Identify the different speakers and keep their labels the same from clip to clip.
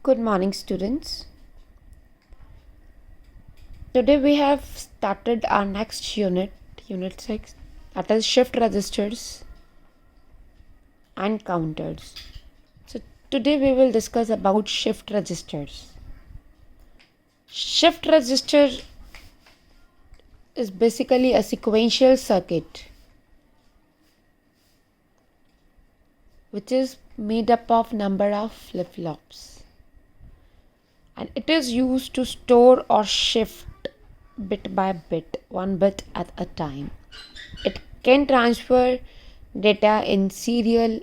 Speaker 1: Good morning, students. Today we have started our next unit 6, that is shift registers and counters. So today we will discuss about shift registers. Shift register is basically a sequential circuit which is made up of number of flip-flops, and it is used to store or shift bit by bit, one bit at a time. It can transfer data in serial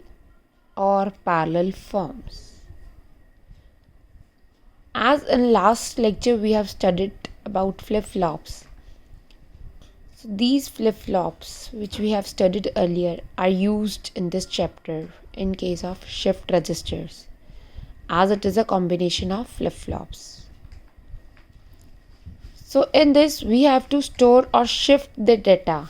Speaker 1: or parallel forms. As in last lecture we have studied about flip-flops. So these flip-flops which we have studied earlier are used in this chapter in case of shift registers, as it is a combination of flip-flops. So in this we have to store or shift the data.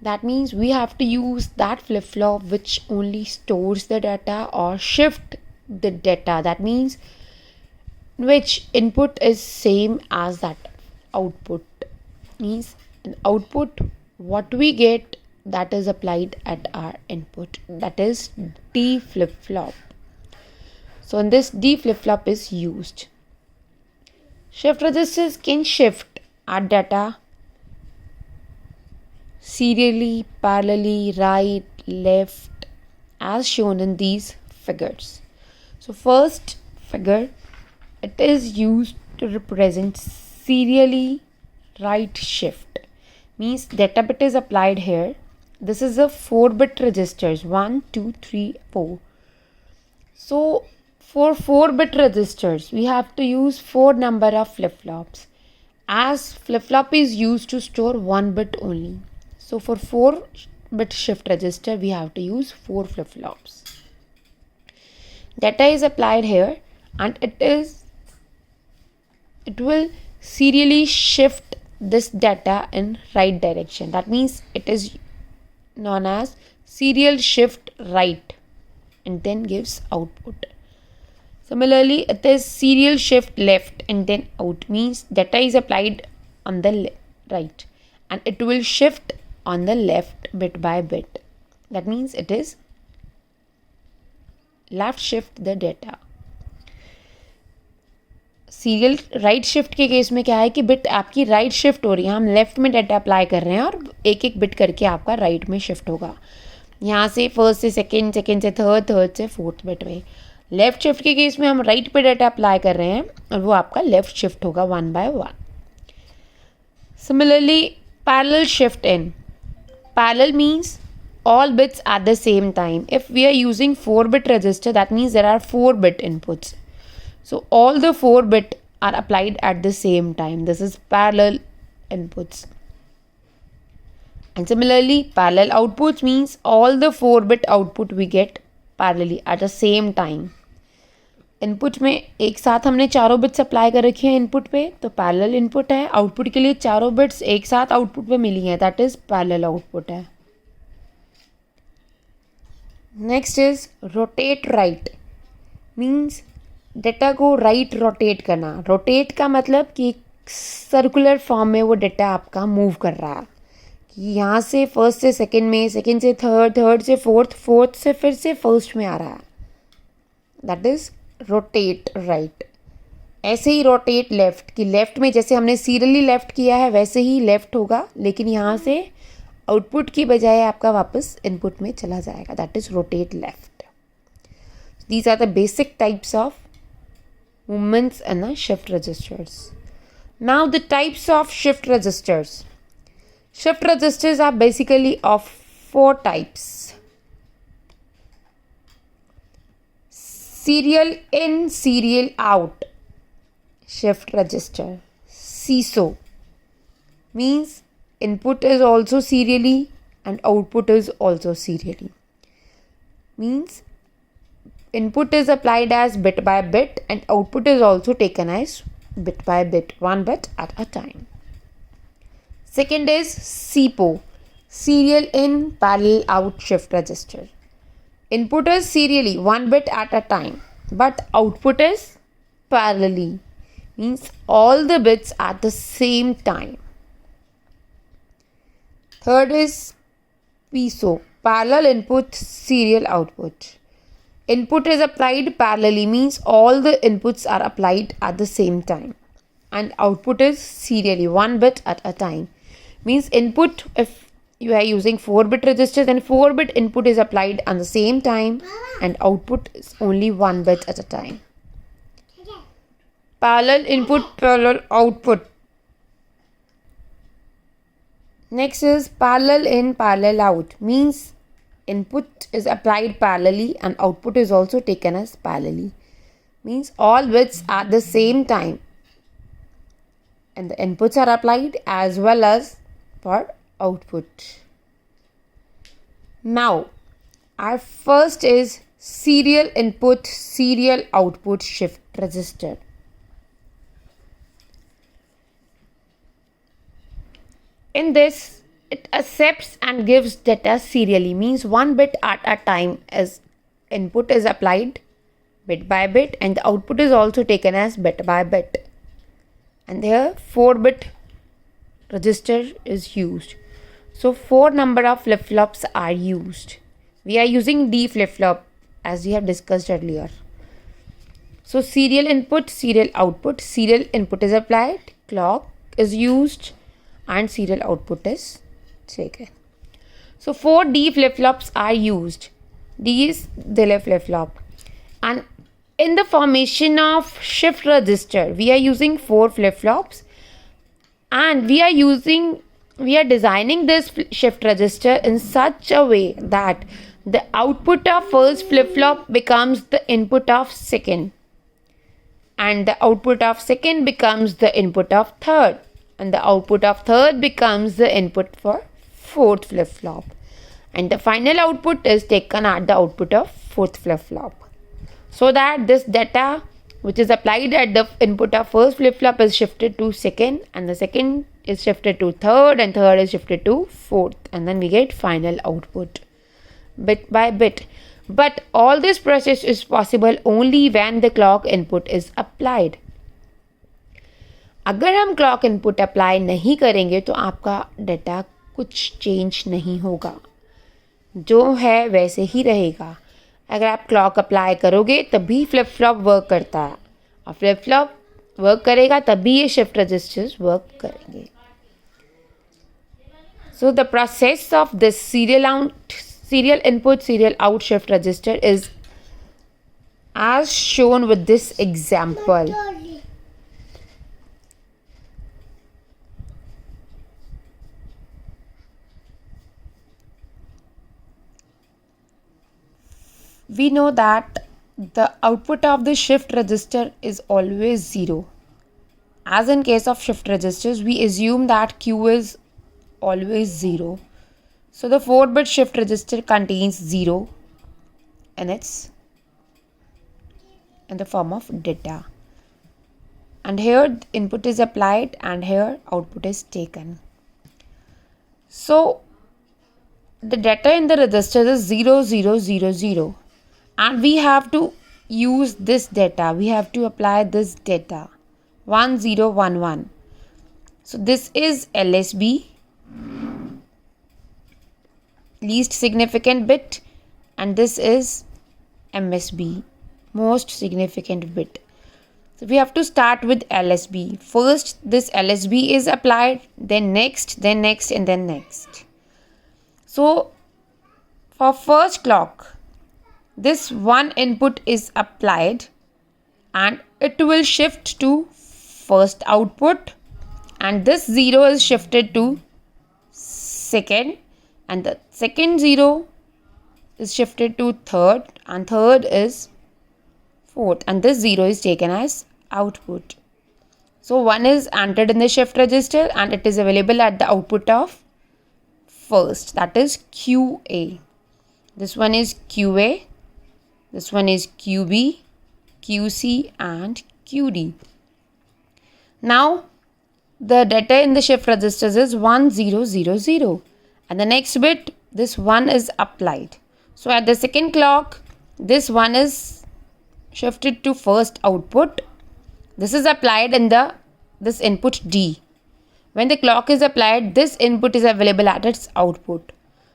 Speaker 1: That means we have to use that flip-flop which only stores the data or shift the data. That means which input is same as that output. Means in output what we get, that is applied at our input. That is D flip-flop. So in this D flip-flop is used. Shift registers can shift our data serially, parallelly, right, left, as shown in these figures. So first figure, it is used to represent serially right shift. Means data bit is applied here. This is a 4-bit registers, 1, 2, 3, 4. So for 4-bit registers, we have to use 4 number of flip-flops, as flip-flop is used to store 1 bit only. So for 4-bit shift register, we have to use 4 flip-flops. Data is applied here, and it will serially shift this data in right direction. That means it is known as serial shift right, and then gives output. Similarly, it is serial shift left and then out. Means data is applied on the right and it will shift on the left bit by bit. That means it is left shift the data. Serial right shift के case में क्या है कि bit आपकी right shift हो रही है, हम लेफ्ट में डाटा अप्लाई कर रहे हैं और एक एक बिट करके आपका राइट में शिफ्ट होगा. यहाँ से फर्स्ट से सेकंड, सेकंड से थर्ड, थर्ड से फोर्थ बिट में. लेफ्ट शिफ्ट के केस में हम राइट पे डाटा अप्लाई कर रहे हैं और वो आपका लेफ्ट शिफ्ट होगा 1 by 1. Similarly parallel shift in. Parallel means all bits at the same time. If we are using 4-bit register, that means there are 4-bit inputs. So all the 4 bit are applied at the same time. This is parallel inputs. And similarly, parallel outputs means all the 4 bit output we get parallelly at the same time. Input में एक साथ हमने चारों bits apply कर रखी हैं input पे, तो पैरेलल इनपुट है. आउटपुट के लिए चारों बिट्स एक साथ आउटपुट पे मिली हैं, दैट इज पैरेलल आउटपुट है. Next is rotate right. Means data को राइट रोटेट करना. रोटेट का मतलब कि सर्कुलर फॉर्म में वो डेटा आपका मूव कर रहा है, कि यहाँ से फर्स्ट से सेकंड में, सेकंड से थर्ड, थर्ड से फोर्थ, फोर्थ से फिर से फर्स्ट में आ रहा है. That is rotate right. ऐसे ही रोटेट लेफ्ट, कि लेफ्ट में जैसे हमने सीरियली लेफ्ट किया है वैसे ही लेफ्ट होगा, लेकिन यहाँ से आउटपुट की बजाय आपका वापस इनपुट में चला जाएगा. That is rotate left. These are the basic types of movements in the shift registers. Now the types of shift registers. Shift registers are basically of 4 types. Serial in, serial out shift register. SISO means input is also serially and output is also serially. Means input is applied as bit by bit and output is also taken as bit by bit, 1 bit at a time. Second is SIPO, serial in, parallel out shift register. Input is serially 1 bit at a time, but output is parallelly, means all the bits at the same time. Third is PISO, parallel input, serial output. Input is applied parallelly, means all the inputs are applied at the same time. And output is serially, one bit at a time. Means input, if you are using 4-bit register, then 4-bit input is applied at the same time and output is only 1 bit at a time. Parallel input, parallel output. Next is parallel in, parallel out. Means input is applied parallelly and output is also taken as parallelly. Means all bits at the same time. And the inputs are applied as well as for output. Now, our first is serial input, serial output shift register. In this, it accepts and gives data serially, means one bit at a time as input is applied bit by bit and the output is also taken as bit by bit. And here 4-bit register is used. So 4 number of flip-flops are used. We are using D flip-flop as we have discussed earlier. So serial input, serial output. Serial input is applied, clock is used and serial output is taken. So 4 D flip-flops are used. D is delay flip-flop. And in the formation of shift register, we are using 4 flip-flops and we are designing this shift register in such a way that the output of first flip-flop becomes the input of second and the output of second becomes the input of third and the output of third becomes the input for fourth flip-flop and the final output is taken at the output of fourth flip-flop. So that this data which is applied at the input of first flip-flop is shifted to second and the second is shifted to third and third is shifted to fourth and then we get final output bit by bit. But all this process is possible only when the clock input is applied. अगर हम clock input apply नहीं करेंगे तो आपका data कुछ change नहीं होगा, जो है वैसे ही रहेगा. अगर आप क्लॉक अप्लाई करोगे तभी फ्लिप फ्लॉप वर्क करता है और फ्लिप फ्लॉप वर्क करेगा तभी ये शिफ्ट रजिस्टर्स वर्क करेंगे. So the process of this serial input, serial out shift register is as shown with this example. We know that the output of the shift register is always 0. As in case of shift registers, we assume that Q is always 0. So the 4-bit shift register contains 0 in the form of data. And here input is applied and here output is taken. So the data in the register is 0, 0, 0, 0. And we have to use this data. We have to apply this data. 1, 0, 1, 1. So this is LSB, least significant bit, and this is MSB, most significant bit. So we have to start with LSB. First this LSB is applied, then next, and then next. So for first clock, this one input is applied and it will shift to first output and this 0 is shifted to second and the second 0 is shifted to third and third is fourth and this 0 is taken as output. So 1 is entered in the shift register and it is available at the output of first, that is QA. This one is QA. This one is QB, QC and QD. Now the data in the shift registers is 1, 0, 0, 0 and the next bit this 1 is applied. So at the second clock this 1 is shifted to first output This is applied in this input D. When the clock is applied, this input is available at its output.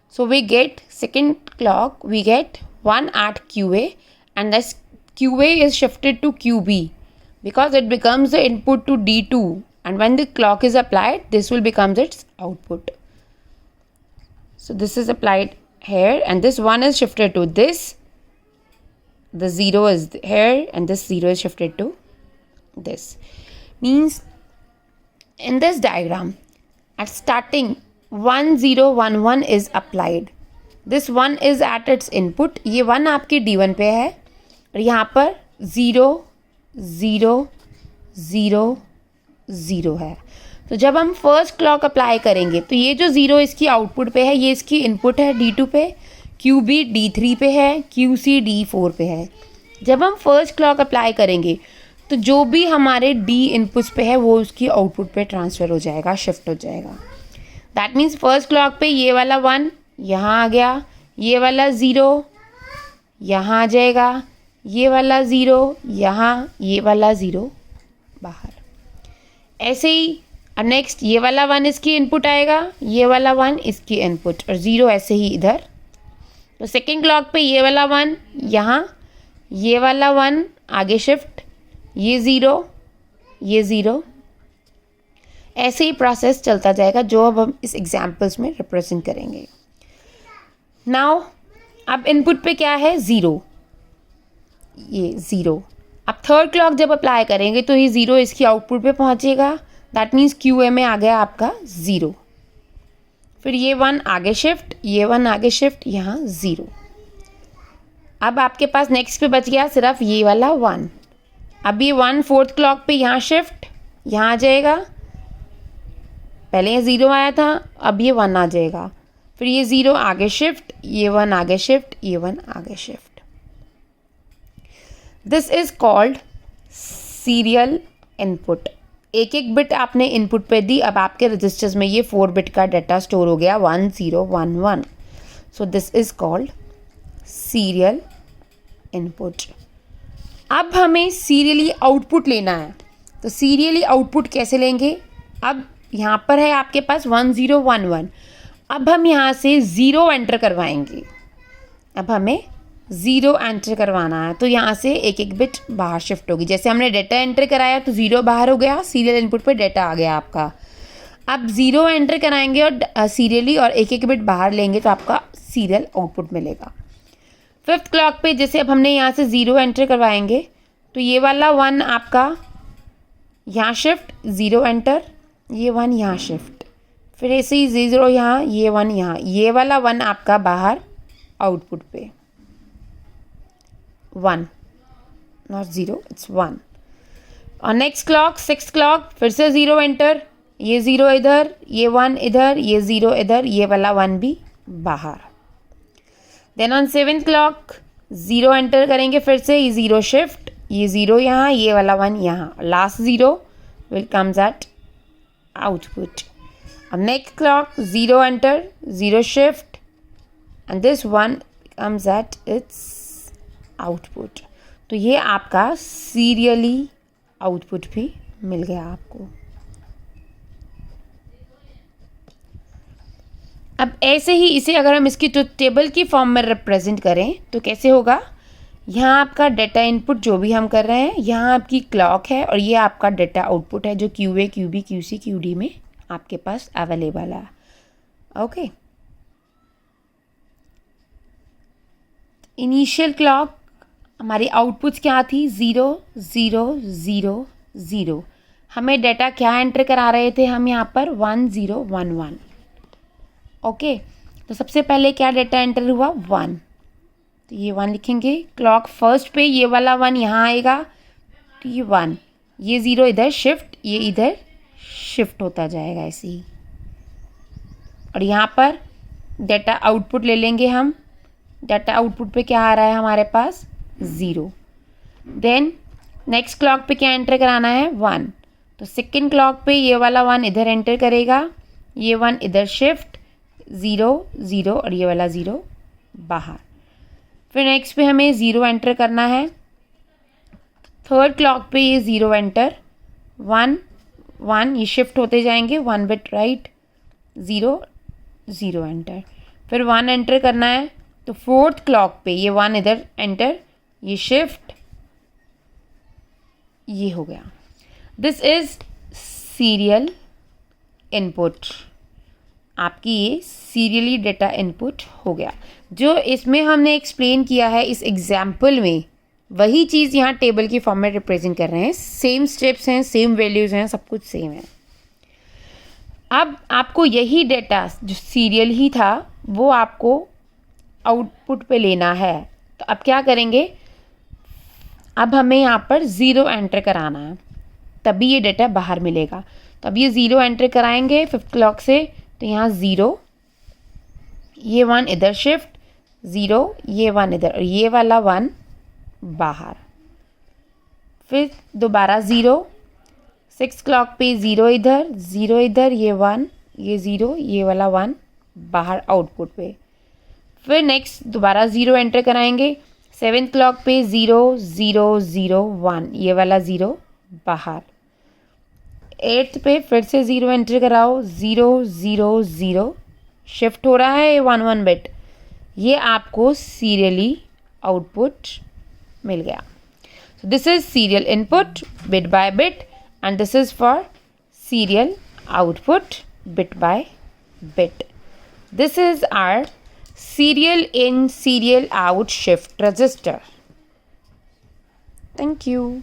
Speaker 1: So we get second clock, we get 1 at QA, and this QA is shifted to QB because it becomes the input to D2, and when the clock is applied, this will become its output. So this is applied here, and this 1 is shifted to this. The 0 is here, and this 0 is shifted to this. Means in this diagram, at starting 1 0 1 1 is applied. This 1 is at its input. ये 1 आपके D1 पे है और यहाँ पर 0 0 0 0 है. तो जब हम फर्स्ट क्लॉक अप्लाई करेंगे तो ये जो 0 इसकी आउटपुट पे है, ये इसकी इनपुट है D2 पे, QB D3 पे है, QC D4 पे है. जब हम फर्स्ट क्लॉक अप्लाई करेंगे तो जो भी हमारे D इनपुट्स पे है वो उसकी आउटपुट पे ट्रांसफ़र हो जाएगा, शिफ्ट हो जाएगा. दैट मीन्स फर्स्ट क्लॉक पे ये वाला 1 यहाँ आ गया, ये वाला 0 यहाँ आ जाएगा, ये वाला 0 यहाँ, ये वाला 0 बाहर. ऐसे ही अब नेक्स्ट ये वाला 1 इसकी इनपुट आएगा, ये वाला 1 इसकी इनपुट, और 0 ऐसे ही इधर. तो सेकेंड क्लॉक पे ये वाला 1 यहाँ, ये वाला 1 आगे शिफ्ट, ये 0 ये 0. ऐसे ही प्रोसेस चलता जाएगा जो अब हम इस एग्जाम्पल्स में रिप्रेजेंट करेंगे. नाउ अब इनपुट पे क्या है 0, ये 0. अब थर्ड क्लॉक जब अप्लाई करेंगे तो ये 0 इसकी आउटपुट पे पहुंचेगा. दैट मीन्स QA में आ गया आपका 0. फिर ये 1 आगे शिफ्ट, ये 1 आगे शिफ्ट, यहाँ 0. अब आपके पास नेक्स्ट पे बच गया सिर्फ ये वाला 1. अब ये 1 फोर्थ क्लॉक पे यहाँ शिफ्ट, यहाँ आ जाएगा. पहले ये 0 आया था, अब ये 1 आ जाएगा. फिर ये 0 आगे शिफ्ट, ये 1 आगे शिफ्ट, ये 1 आगे shift. This is called serial input. एक एक बिट आपने इनपुट पे दी. अब आपके रजिस्टर्स में ये 4 बिट का डाटा स्टोर हो गया 1 0 1 1. So this is called serial input. अब हमें सीरियली आउटपुट लेना है. तो सीरियली आउटपुट कैसे लेंगे? अब यहाँ पर है आपके पास 1 0 1 1. अब हम यहाँ से 0 एंटर करवाएंगे. अब हमें 0 एंटर करवाना है, तो यहाँ से एक एक बिट बाहर शिफ्ट होगी. जैसे हमने डेटा एंटर कराया तो 0 बाहर हो गया, सीरियल इनपुट पे डेटा आ गया आपका. अब 0 एंटर कराएंगे और सीरियली और एक एक बिट बाहर लेंगे तो आपका सीरियल आउटपुट मिलेगा. फिफ्थ क्लॉक पे जैसे अब हमने यहाँ से 0 एंटर करवाएंगे तो ये वाला 1 आपका यहाँ शिफ्ट, 0 एंटर, ये 1 यहाँ शिफ्ट, फिर ऐसे ही 0 यहाँ, ये 1 यहाँ, ये वाला 1 आपका बाहर आउटपुट पे 1, नॉट 0, इट्स 1. और नेक्स्ट क्लॉक सिक्स क्लॉक फिर से 0 एंटर, ये 0 इधर, ये 1 इधर, ये 0 इधर, ये वाला 1 भी बाहर. Then on seventh clock 0 enter करेंगे, फिर से ये 0 शिफ्ट, ये 0 यहाँ, ये वाला 1 यहाँ, last 0 will comes at output. अब next clock 0 enter, 0 shift, and this 1 comes at its output. तो ये आपका सीरियली आउटपुट भी मिल गया आपको. अब ऐसे ही इसे अगर हम इसकी टेबल की फॉर्म में रिप्रेजेंट करें तो कैसे होगा? यहाँ आपका डेटा इनपुट जो भी हम कर रहे हैं, यहाँ आपकी क्लॉक है और ये आपका डेटा आउटपुट है जो QA QB QC QD में आपके पास अवेलेबल है. ओके. इनिशियल क्लॉक हमारी आउटपुट्स क्या थी? 0 0 0 0. हमें डेटा क्या एंटर करा रहे थे हम यहाँ पर? 1 0 1 1. ओके. तो सबसे पहले क्या डेटा एंटर हुआ? 1. तो ये 1 लिखेंगे. क्लॉक फर्स्ट पे ये वाला 1 यहाँ आएगा तो ये 1, ये 0 इधर शिफ्ट, ये इधर शिफ्ट होता जाएगा ऐसे ही. और यहाँ पर डेटा आउटपुट ले लेंगे हम. डाटा आउटपुट पे क्या आ रहा है हमारे पास? 0. देन नेक्स्ट क्लॉक पे क्या एंटर कराना है? 1. तो सेकेंड क्लॉक पे ये वाला 1 इधर एंटर करेगा, ये 1 इधर शिफ्ट, 0 0 और ये वाला 0 बाहर. फिर नेक्स्ट पे हमें 0 एंटर करना है. थर्ड क्लॉक पे ये 0 एंटर, 1 1, ये शिफ्ट होते जाएंगे 1 बिट राइट, 0 0 एंटर, फिर 1 एंटर करना है तो फोर्थ क्लॉक पे ये 1 इधर एंटर, ये शिफ्ट, ये हो गया। दिस इज सीरियल इनपुट, आपकी ये सीरियली डेटा इनपुट हो गया। जो इसमें हमने एक्सप्लेन किया है इस एग्जाम्पल में, वही चीज़ यहाँ टेबल की फॉर्म में रिप्रेजेंट कर रहे हैं। सेम स्टेप्स हैं, सेम वैल्यूज़ हैं, सब कुछ सेम है। अब आपको यही डेटा जो सीरियल ही था वो आपको आउटपुट पे लेना है। तो अब क्या करेंगे, अब हमें यहाँ पर 0 एंटर कराना है, तभी ये डेटा बाहर मिलेगा। तो अब ये 0 एंटर कराएंगे फिफ्थ क्लॉक से, तो यहाँ 0, ये 1 इधर शिफ्ट, 0, ये 1 इधर, और ये वाला 1 बाहर, फिर दोबारा 0, 6 क्लॉक पे 0 इधर, 0 इधर, ये 1, ये 0, ये वाला 1 बाहर आउटपुट पे, फिर नेक्स्ट दोबारा 0 एंटर कराएंगे, 7 क्लॉक पे 0 0 0 1, ये वाला 0 बाहर, 8 पे फिर से 0 एंटर कराओ, 0 0 0, शिफ्ट हो रहा है 1 1 बिट, ये आपको सीरियली आउटपुट मिल गया। So this is serial input bit by bit and this is for serial output bit by bit. This is our serial in serial out shift register. Thank you.